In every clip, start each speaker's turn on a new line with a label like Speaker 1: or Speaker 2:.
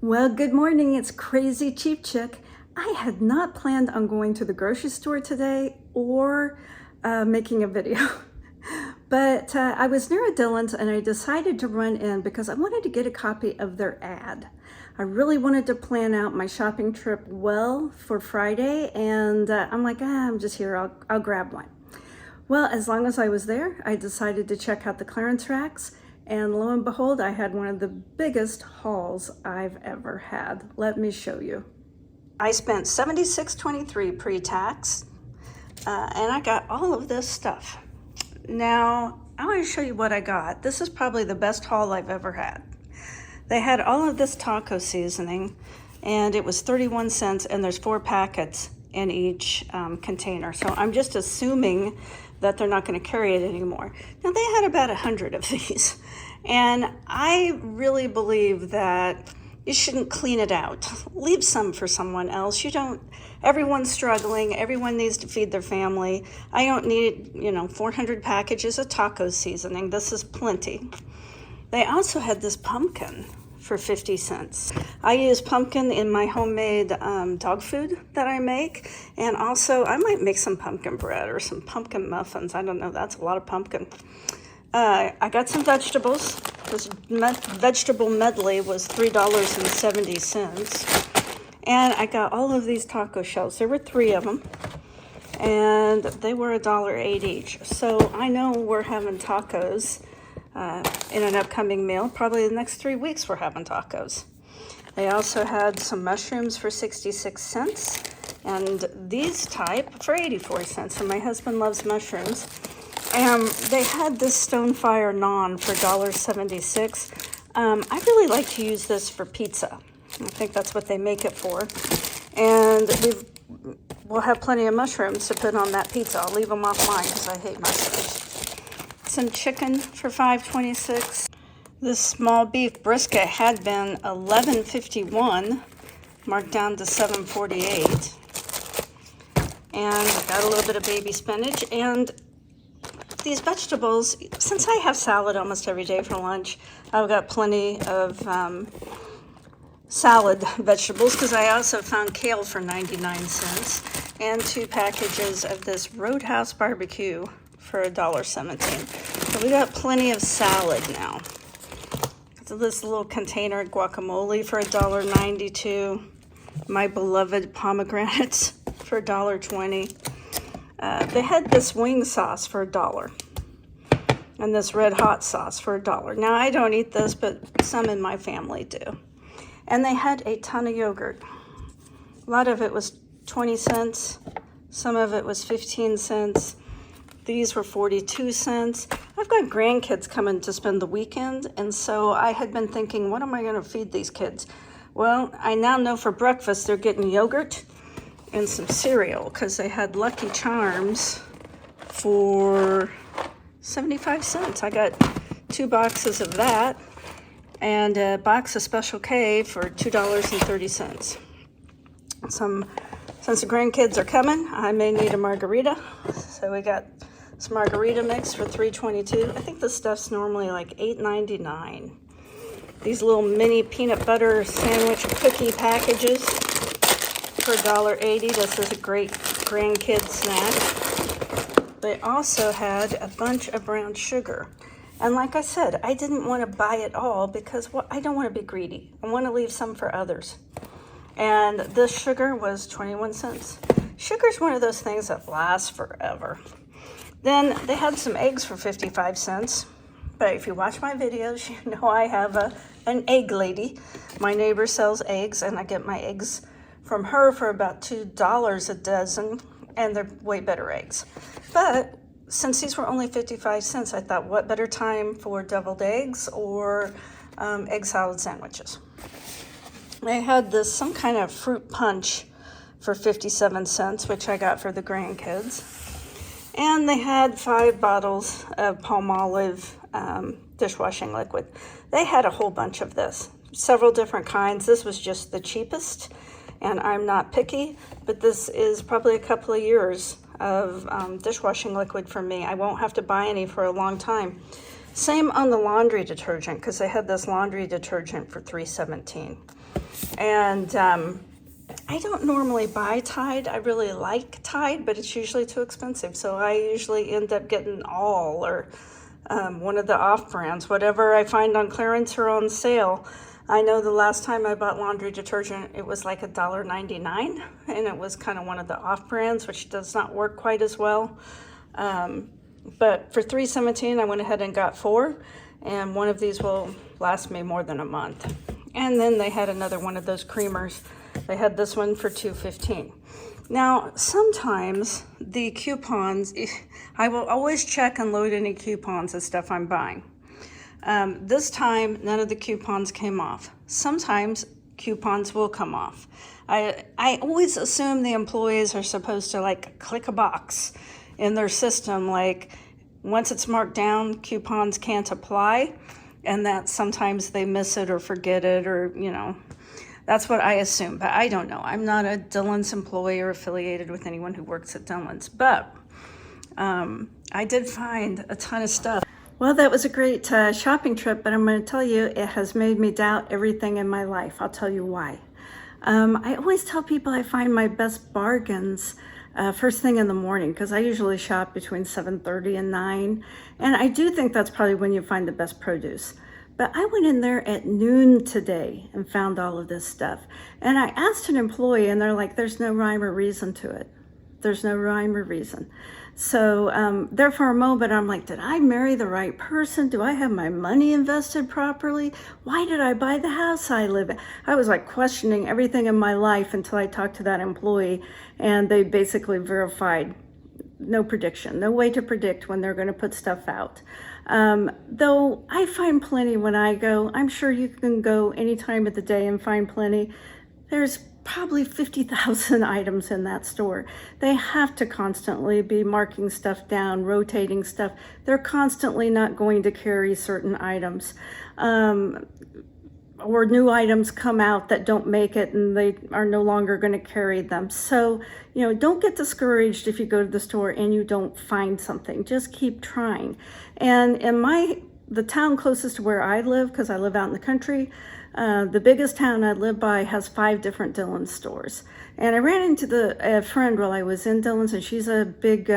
Speaker 1: Well, good morning. It's Crazy Cheap Chick. I had not planned on going to the grocery store today or making a video, but I was near a Dillon's and I decided to run in because I wanted to get a copy of their ad. I really wanted to plan out my shopping trip well for Friday, and I'm like, I'm just here, I'll grab one. Well, as long as I was there, I decided to check out the clearance racks. And lo and behold, I had one of the biggest hauls I've ever had. Let me show you. I spent $76.23 pre-tax, and I got all of this stuff. Now, I want to show you what I got. This is probably the best haul I've ever had. They had all of this taco seasoning, and it was 31 cents, and there's 4 packets in each container. So I'm just assuming that they're not going to carry it anymore. Now, they had about 100 of these, and I really believe that you shouldn't clean it out. Leave some for someone else. Everyone's struggling. Everyone needs to feed their family. I don't need, 400 packages of taco seasoning. This is plenty. They also had this pumpkin for 50 cents. I use pumpkin in my homemade dog food that I make, and also I might make some pumpkin bread or some pumpkin muffins. I don't know, that's a lot of pumpkin. I got some vegetables. This vegetable medley was $3.70, and I got all of these taco shells. There were 3 of them, and they were $1.08 each. So I know we're having tacos in an upcoming meal. Probably the next 3 weeks we're having tacos. They also had some mushrooms for 66 cents and these type for 84 cents. And my husband loves mushrooms. And they had this Stonefire naan for $1.76. I really like to use this for pizza. I think that's what they make it for. And we'll have plenty of mushrooms to put on that pizza. I'll leave them off mine because I hate mushrooms. Some chicken for $5.26. This small beef brisket had been $11.51, marked down to $7.48. And got a little bit of baby spinach. And these vegetables, since I have salad almost every day for lunch, I've got plenty of salad vegetables, because I also found kale for 99 cents and 2 packages of this Roadhouse barbecue for $1.17. So we got plenty of salad now. So this little container guacamole for $1.92. My beloved pomegranates for $1.20. They had this wing sauce for $1 and this red hot sauce for $1. Now, I don't eat this, but some in my family do. And they had a ton of yogurt. A lot of it was 20 cents. Some of it was 15 cents. These were 42 cents. I've got grandkids coming to spend the weekend, and so I had been thinking, what am I going to feed these kids? Well, I now know for breakfast they're getting yogurt and some cereal, because they had Lucky Charms for 75 cents. I got 2 boxes of that and a box of Special K for $2.30. Since the grandkids are coming, I may need a margarita, so we got some margarita mix for $3.22. I think this stuff's normally like $8.99. These little mini peanut butter sandwich cookie packages for $1.80. This is a great grandkid snack. They also had a bunch of brown sugar. And like I said, I didn't want to buy it all because I don't want to be greedy. I want to leave some for others. And this sugar was 21 cents. Sugar's one of those things that lasts forever. Then they had some eggs for 55 cents. But if you watch my videos, you know I have an egg lady. My neighbor sells eggs, and I get my eggs from her for about $2 a dozen, and they're way better eggs. But since these were only 55 cents, I thought, what better time for deviled eggs or egg salad sandwiches? They had some kind of fruit punch for 57 cents, which I got for the grandkids. And they had 5 bottles of Palmolive dishwashing liquid. They had a whole bunch of this, several different kinds. This was just the cheapest, and I'm not picky, but this is probably a couple of years of dishwashing liquid for me. I won't have to buy any for a long time. Same on the laundry detergent, because they had this laundry detergent for $3.17. And I don't normally buy Tide. I really like Tide, but it's usually too expensive. So I usually end up getting All or one of the off brands, whatever I find on clearance or on sale. I know the last time I bought laundry detergent, it was like $1.99, and it was kind of one of the off brands, which does not work quite as well. But for $3.17, I went ahead and got 4, and one of these will last me more than a month. And then they had another one of those creamers. They had this one for $2.15. Now, sometimes the coupons, I will always check and load any coupons of stuff I'm buying. This time, none of the coupons came off. Sometimes coupons will come off. I always assume the employees are supposed to like click a box in their system, like once it's marked down, coupons can't apply, and that sometimes they miss it or forget it, or, you know, that's what I assume, but I don't know. I'm not a Dillon's employee or affiliated with anyone who works at Dillon's, but I did find a ton of stuff. Well, that was a great shopping trip, but I'm going to tell you, it has made me doubt everything in my life. I'll tell you why. I always tell people I find my best bargains first thing in the morning, because I usually shop between 7:30 and 9, and I do think that's probably when you find the best produce. But I went in there at noon today and found all of this stuff. And I asked an employee, and they're like, there's no rhyme or reason to it. There's no rhyme or reason. So there for a moment, I'm like, did I marry the right person? Do I have my money invested properly? Why did I buy the house I live in? I was like questioning everything in my life until I talked to that employee, and they basically verified no prediction, no way to predict when they're going to put stuff out. Though I find plenty when I go. I'm sure you can go any time of the day and find plenty. There's probably 50,000 items in that store. They have to constantly be marking stuff down, rotating stuff. They're constantly not going to carry certain items. Or new items come out that don't make it and they are no longer going to carry them. So, you know, don't get discouraged if you go to the store and you don't find something. Just keep trying. And in the town closest to where I live, because I live out in the country, the biggest town I live by has 5 different Dillon's stores. And I ran into a friend while I was in Dillon's, and she's a big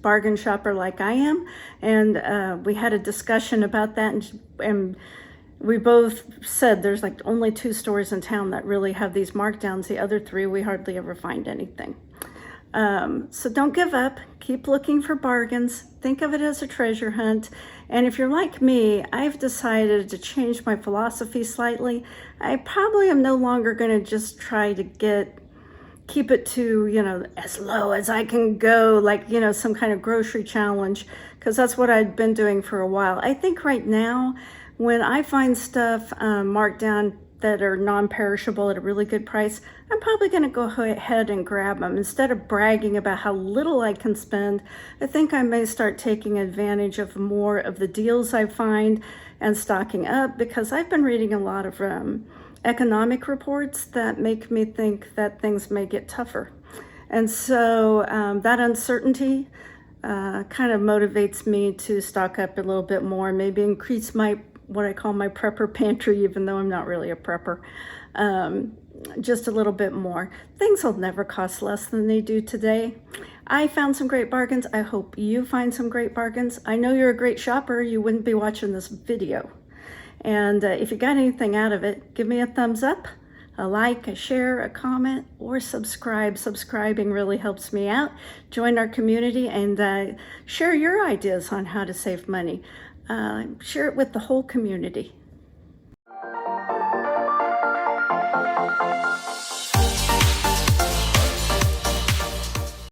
Speaker 1: bargain shopper like I am. And we had a discussion about that, and we both said there's like only 2 stores in town that really have these markdowns. The other 3, we hardly ever find anything. So don't give up. Keep looking for bargains. Think of it as a treasure hunt. And if you're like me, I've decided to change my philosophy slightly. I probably am no longer going to just try to keep it to, you know, as low as I can go, like, you know, some kind of grocery challenge, because that's what I've been doing for a while. I think right now, when I find stuff marked down that are non-perishable at a really good price, I'm probably going to go ahead and grab them. Instead of bragging about how little I can spend, I think I may start taking advantage of more of the deals I find and stocking up, because I've been reading a lot of economic reports that make me think that things may get tougher. And so that uncertainty kind of motivates me to stock up a little bit more, maybe increase what I call my prepper pantry, even though I'm not really a prepper, just a little bit more. Things will never cost less than they do today. I found some great bargains. I hope you find some great bargains. I know you're a great shopper. You wouldn't be watching this video. And if you got anything out of it, give me a thumbs up, a like, a share, a comment, or subscribe. Subscribing really helps me out. Join our community and share your ideas on how to save money. Share it with the whole community.